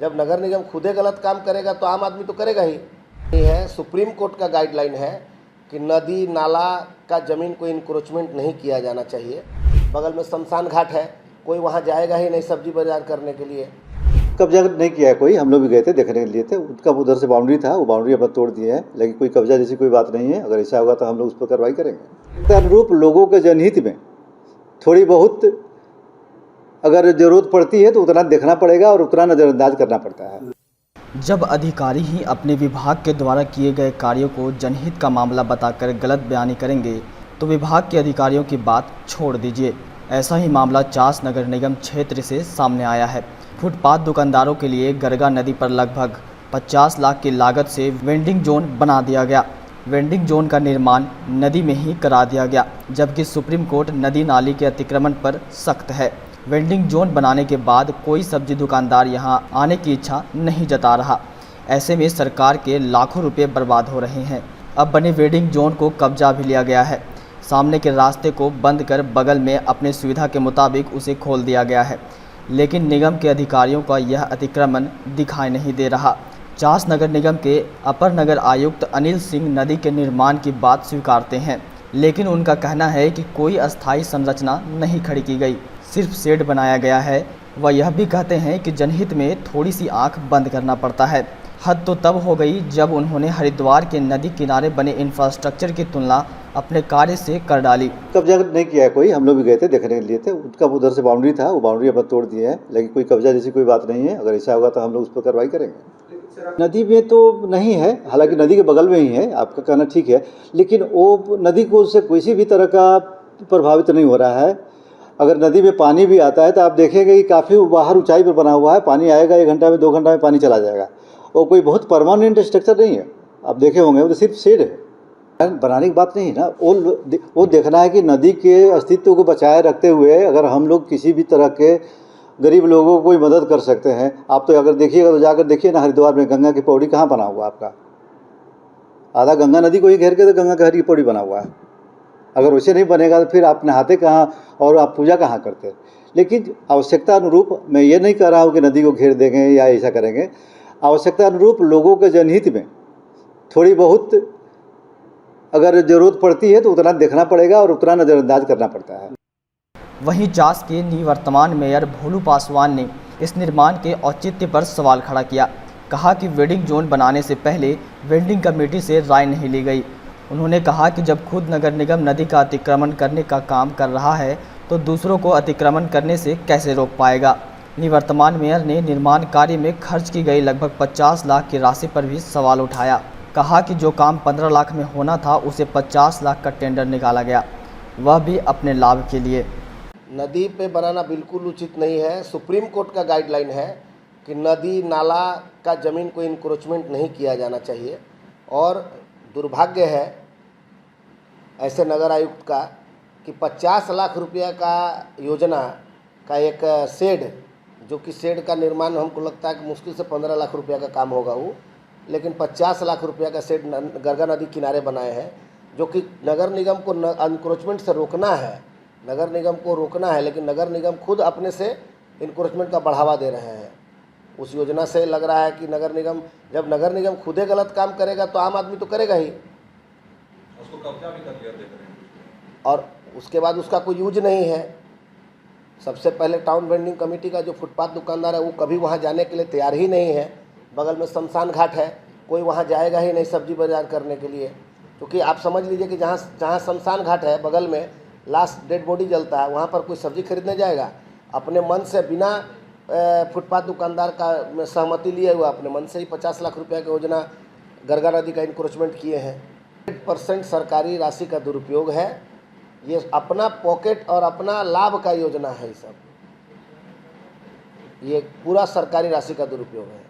जब नगर निगम खुदे गलत काम करेगा तो आम आदमी तो करेगा ही। ये है सुप्रीम कोर्ट का गाइडलाइन है कि नदी नाला का ज़मीन को इंक्रोचमेंट नहीं किया जाना चाहिए। बगल में शमशान घाट है, कोई वहाँ जाएगा ही नहीं सब्जी बाजार करने के लिए। कब्जा नहीं किया है कोई, हम लोग भी गए थे देखने के लिए थे, उनका उधर से बाउंड्री था, वो बाउंड्री अब तोड़ दिए हैं, लेकिन कोई कब्जा जैसी कोई बात नहीं है। अगर ऐसा होगा तो हम लोग उस पर कार्रवाई करेंगे। के अनुरूप लोगों के जनहित में थोड़ी बहुत अगर ज़रूरत पड़ती है तो उतना देखना पड़ेगा और उतना नज़रअंदाज करना पड़ता है। जब अधिकारी ही अपने विभाग के द्वारा किए गए कार्यों को जनहित का मामला बताकर गलत बयानी करेंगे तो विभाग के अधिकारियों की बात छोड़ दीजिए। ऐसा ही मामला चास नगर निगम क्षेत्र से सामने आया है। फुटपाथ दुकानदारों के लिए गरगा नदी पर लगभग 50 लाख की लागत से वेंडिंग जोन बना दिया गया। वेंडिंग जोन का निर्माण नदी में ही करा दिया गया, जबकि सुप्रीम कोर्ट नदी नाली के अतिक्रमण पर सख्त है। वेंडिंग जोन बनाने के बाद कोई सब्जी दुकानदार यहां आने की इच्छा नहीं जता रहा। ऐसे में सरकार के लाखों रुपए बर्बाद हो रहे हैं। अब बने वेंडिंग जोन को कब्जा भी लिया गया है। सामने के रास्ते को बंद कर बगल में अपने सुविधा के मुताबिक उसे खोल दिया गया है, लेकिन निगम के अधिकारियों का यह अतिक्रमण दिखाई नहीं दे रहा। चास नगर निगम के अपर नगर आयुक्त अनिल सिंह नदी के निर्माण की बात स्वीकारते हैं, लेकिन उनका कहना है कि कोई अस्थायी संरचना नहीं खड़ी की गई, सिर्फ शेड बनाया गया है। वह यह भी कहते हैं कि जनहित में थोड़ी सी आंख बंद करना पड़ता है। हद तो तब हो गई जब उन्होंने हरिद्वार के नदी किनारे बने इंफ्रास्ट्रक्चर की तुलना अपने कार्य से कर डाली। कब्जा नहीं किया है कोई, हम लोग भी गए थे देखने के लिए थे, उनका उधर से बाउंड्री था, वो बाउंड्री अब तोड़ दिए हैं, लेकिन कोई कब्जा जैसी कोई बात नहीं है। अगर ऐसा होगा तो हम लोग उस पर कार्रवाई करेंगे। नदी में तो नहीं है, हालांकि नदी के बगल में ही है, आपका कहना ठीक है, लेकिन वो नदी को उससे किसी भी तरह का प्रभावित नहीं हो रहा है। अगर नदी में पानी भी आता है तो आप देखेंगे कि काफ़ी बाहर ऊंचाई पर बना हुआ है, पानी आएगा 1 घंटा में 2 घंटा में पानी चला जाएगा। वो कोई बहुत परमानेंट स्ट्रक्चर नहीं है, आप देखे होंगे, वो तो सिर्फ शेड है। बनाने की बात नहीं है ना, वो देखना है कि नदी के अस्तित्व को बचाए रखते हुए अगर हम लोग किसी भी तरह के गरीब लोगों को कोई मदद कर सकते हैं। आप तो अगर देखिएगा तो जाकर देखिए ना, हरिद्वार में गंगा की पौड़ी कहाँ बना हुआ आपका, आधा गंगा नदी को ही घेर के तो गंगा की पौड़ी बना हुआ है। अगर वैसे नहीं बनेगा तो फिर आप नहाते कहाँ और आप पूजा कहाँ करते। लेकिन आवश्यकता अनुरूप, मैं ये नहीं कह रहा हूँ कि नदी को घेर देंगे या ऐसा करेंगे, आवश्यकता अनुरूप लोगों के जनहित में थोड़ी बहुत अगर ज़रूरत पड़ती है तो उतना देखना पड़ेगा और उतना नज़रअंदाज करना पड़ता है। वहीं चास के निवर्तमान मेयर भोलू पासवान ने इस निर्माण के औचित्य पर सवाल खड़ा किया। कहा कि वेंडिंग जोन बनाने से पहले वेंडिंग कमेटी से राय नहीं ली गई। उन्होंने कहा कि जब खुद नगर निगम नदी का अतिक्रमण करने का काम कर रहा है तो दूसरों को अतिक्रमण करने से कैसे रोक पाएगा। निवर्तमान मेयर ने निर्माण कार्य में खर्च की गई लगभग 50 लाख की राशि पर भी सवाल उठाया। कहा कि जो काम 15 लाख में होना था उसे 50 लाख का टेंडर निकाला गया, वह भी अपने लाभ के लिए। नदी पे बनाना बिल्कुल उचित नहीं है। सुप्रीम कोर्ट का गाइडलाइन है कि नदी नाला का ज़मीन को इंक्रोचमेंट नहीं किया जाना चाहिए। और दुर्भाग्य है ऐसे नगर आयुक्त का कि 50 लाख रुपया का योजना का एक शेड, जो कि शेड का निर्माण हमको लगता है कि मुश्किल से 15 लाख रुपया का काम होगा वो, लेकिन 50 लाख रुपया का शेड गरगा नदी किनारे बनाए हैं, जो कि नगर निगम को इंक्रोचमेंट से रोकना है। नगर निगम को रोकना है, लेकिन नगर निगम खुद अपने से इंक्रोचमेंट का बढ़ावा दे रहे हैं। उस योजना से लग रहा है कि जब नगर निगम खुदे गलत काम करेगा तो आम आदमी तो करेगा ही, उसको कब्जा भी कर लिया देख रहे हैं, और उसके बाद उसका कोई यूज नहीं है। सबसे पहले टाउन वेंडिंग कमेटी का जो फुटपाथ दुकानदार है वो कभी वहाँ जाने के लिए तैयार ही नहीं है। बगल में शमशान घाट है, कोई वहाँ जाएगा ही नहीं सब्जी बाजार करने के लिए, क्योंकि आप समझ लीजिए कि जहाँ शमशान घाट है बगल में लास्ट डेड बॉडी जलता है, वहाँ पर कोई सब्जी खरीदने जाएगा। अपने मन से बिना फुटपाथ दुकानदार का सहमति लिए हुआ अपने मन से ही 50 लाख रुपया की योजना गरगा नदी का इंक्रोचमेंट किए हैं। 100% सरकारी राशि का दुरुपयोग है। ये अपना पॉकेट और अपना लाभ का योजना है। ये सब ये पूरा सरकारी राशि का दुरुपयोग है।